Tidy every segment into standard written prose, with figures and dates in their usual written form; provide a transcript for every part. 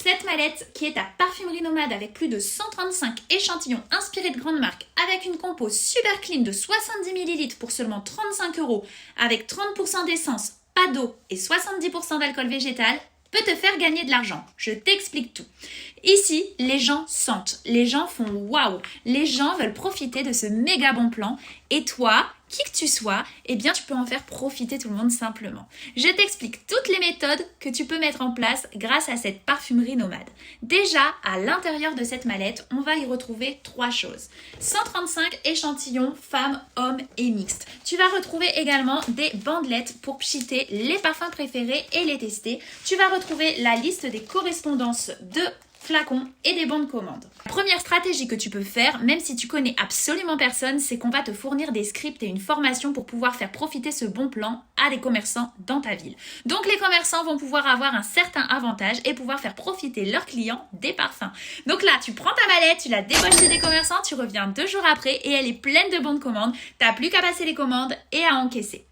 Cette mallette qui est ta parfumerie nomade avec plus de 135 échantillons inspirés de grandes marques avec une compo super clean de 70 ml pour seulement 35 € avec 30% d'essence, pas d'eau et 70% d'alcool végétal peut te faire gagner de l'argent. Je t'explique tout. Ici, les gens sentent, les gens font waouh, les gens veulent profiter de ce méga bon plan et toi, qui que tu sois, eh bien tu peux en faire profiter tout le monde simplement. Je t'explique toutes les méthodes que tu peux mettre en place grâce à cette parfumerie nomade. Déjà, à l'intérieur de cette mallette, on va y retrouver 3 choses. 135 échantillons femmes, hommes et mixtes. Tu vas retrouver également des bandelettes pour pchiter les parfums préférés et les tester. Tu vas retrouver la liste des correspondances de flacons et des bons de commande. La première stratégie que tu peux faire, même si tu connais absolument personne, c'est qu'on va te fournir des scripts et une formation pour pouvoir faire profiter ce bon plan à des commerçants dans ta ville. Donc les commerçants vont pouvoir avoir un certain avantage et pouvoir faire profiter leurs clients des parfums. Donc là, tu prends ta mallette, tu la débauches chez des commerçants, tu reviens 2 jours après et elle est pleine de bons de commande. T'as plus qu'à passer les commandes et à encaisser.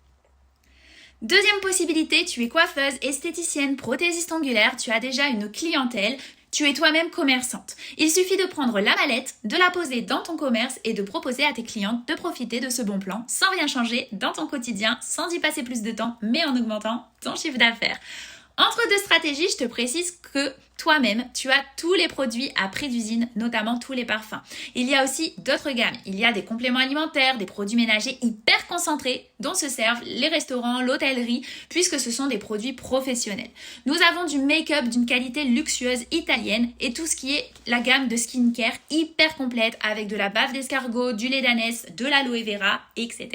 Deuxième possibilité, tu es coiffeuse, esthéticienne, prothésiste ongulaire, tu as déjà une clientèle. Tu es toi-même commerçante. Il suffit de prendre la mallette, de la poser dans ton commerce et de proposer à tes clientes de profiter de ce bon plan sans rien changer dans ton quotidien, sans y passer plus de temps, mais en augmentant ton chiffre d'affaires. Entre deux stratégies, je te précise que toi-même, tu as tous les produits à prix d'usine, notamment tous les parfums. Il y a aussi d'autres gammes. Il y a des compléments alimentaires, des produits ménagers hyper concentrés dont se servent les restaurants, l'hôtellerie, puisque ce sont des produits professionnels. Nous avons du make-up d'une qualité luxueuse italienne et tout ce qui est la gamme de skincare hyper complète avec de la bave d'escargot, du lait d'ânesse, de l'aloe vera, etc.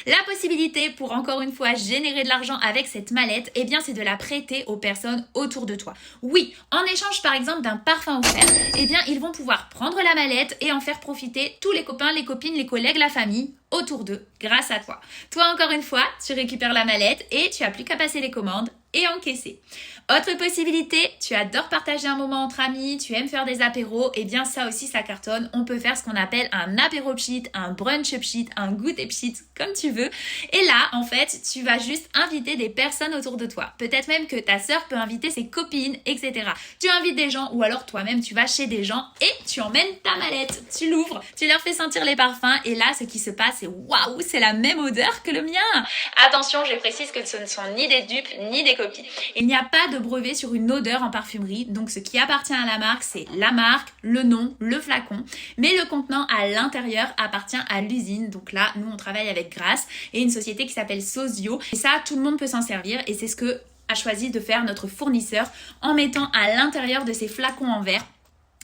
La possibilité pour encore une fois générer de l'argent avec cette mallette, eh bien c'est de la prêter aux personnes autour de toi. Oui, en échange par exemple d'un parfum offert, eh bien ils vont pouvoir prendre la mallette et en faire profiter tous les copains, les copines, les collègues, la famille autour d'eux grâce à toi. Toi encore une fois, tu récupères la mallette et tu n'as plus qu'à passer les commandes et encaisser. Autre possibilité, tu adores partager un moment entre amis, tu aimes faire des apéros, et bien ça aussi ça cartonne. On peut faire ce qu'on appelle un apéro pchit, un brunch pchit, un goûter pchit, comme tu veux. Et là, en fait, tu vas juste inviter des personnes autour de toi. Peut-être même que ta sœur peut inviter ses copines, etc. Tu invites des gens ou alors toi-même tu vas chez des gens et tu emmènes ta mallette, tu l'ouvres, tu leur fais sentir les parfums et là ce qui se passe c'est waouh, c'est la même odeur que le mien. Attention, je précise que ce ne sont ni des dupes ni des copies. Il n'y a pas de brevet sur une odeur en parfumerie, donc ce qui appartient à la marque, c'est la marque, le nom, le flacon, mais le contenant à l'intérieur appartient à l'usine. Donc là, nous on travaille avec Grasse et une société qui s'appelle Sozio, et ça tout le monde peut s'en servir et c'est ce que a choisi de faire notre fournisseur en mettant à l'intérieur de ces flacons en verre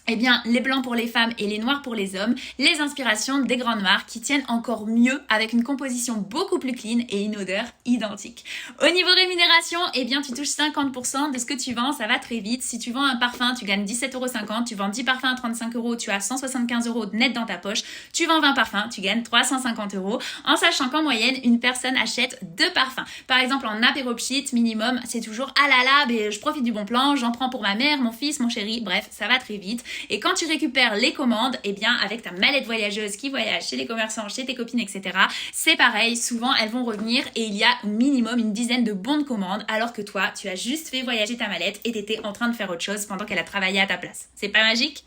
eh bien, les blancs pour les femmes et les noirs pour les hommes, les inspirations des grandes marques qui tiennent encore mieux avec une composition beaucoup plus clean et une odeur identique. Au niveau rémunération, eh bien, tu touches 50% de ce que tu vends, ça va très vite. Si tu vends un parfum, tu gagnes 17,50 €, tu vends 10 parfums à 35 €, tu as 175 € net dans ta poche. Tu vends 20 parfums, tu gagnes 350 €, en sachant qu'en moyenne, une personne achète 2 parfums. Par exemple, en apéro pchit, minimum, c'est toujours « Ah là là, ben, je profite du bon plan, j'en prends pour ma mère, mon fils, mon chéri », bref, ça va très vite. Et quand tu récupères les commandes, eh bien avec ta mallette voyageuse qui voyage chez les commerçants, chez tes copines, etc. C'est pareil, souvent elles vont revenir et il y a minimum une dizaine de bons de commande alors que toi, tu as juste fait voyager ta mallette et t'étais en train de faire autre chose pendant qu'elle a travaillé à ta place. C'est pas magique ?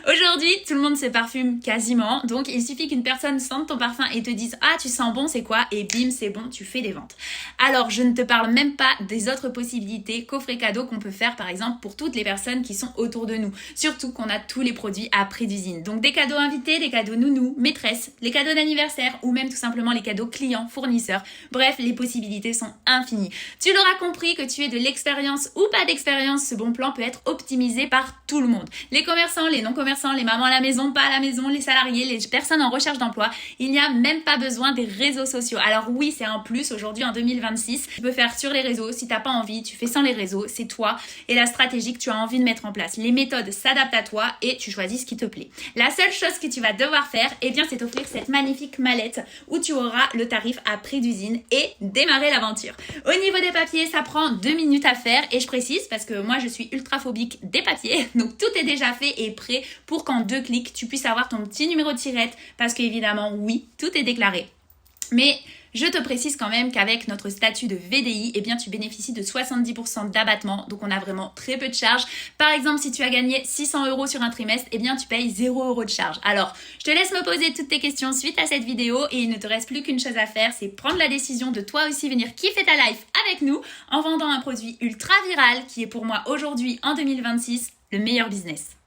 Aujourd'hui, tout le monde se parfume quasiment, donc il suffit qu'une personne sente ton parfum et te dise « Ah, tu sens bon, c'est quoi ?» et bim, c'est bon, tu fais des ventes. Alors, je ne te parle même pas des autres possibilités coffrets cadeaux qu'on peut faire par exemple pour toutes les personnes qui sont autour de nous. Surtout qu'on a tous les produits à prix d'usine. Donc des cadeaux invités, des cadeaux nounous, maîtresses, les cadeaux d'anniversaire ou même tout simplement les cadeaux clients, fournisseurs. Bref, les possibilités sont infinies. Tu l'auras compris que tu aies de l'expérience ou pas d'expérience, ce bon plan peut être optimisé par tout le monde. Les commerçants, les non-commerçants, les mamans à la maison, pas à la maison, les salariés, les personnes en recherche d'emploi. Il n'y a même pas besoin des réseaux sociaux. Alors oui, c'est un plus aujourd'hui en 2026. Tu peux faire sur les réseaux. Si t'as pas envie, tu fais sans les réseaux. C'est toi et la stratégie que tu as envie de mettre en place. Les méthodes s'adaptent à toi et tu choisis ce qui te plaît. La seule chose que tu vas devoir faire, eh bien, c'est offrir cette magnifique mallette où tu auras le tarif à prix d'usine et démarrer l'aventure. Au niveau des papiers, ça prend 2 minutes à faire et je précise parce que moi, je suis ultra phobique des papiers. Donc tout est déjà fait et prêt pour qu'en 2 clics, tu puisses avoir ton petit numéro de tirette parce qu'évidemment, oui, tout est déclaré. Mais je te précise quand même qu'avec notre statut de VDI, eh bien tu bénéficies de 70% d'abattement, donc on a vraiment très peu de charges. Par exemple, si tu as gagné 600 € sur un trimestre, eh bien tu payes 0 € de charge. Alors, je te laisse me poser toutes tes questions suite à cette vidéo et il ne te reste plus qu'une chose à faire, c'est prendre la décision de toi aussi venir kiffer ta life avec nous en vendant un produit ultra viral qui est pour moi aujourd'hui en 2026 le meilleur business.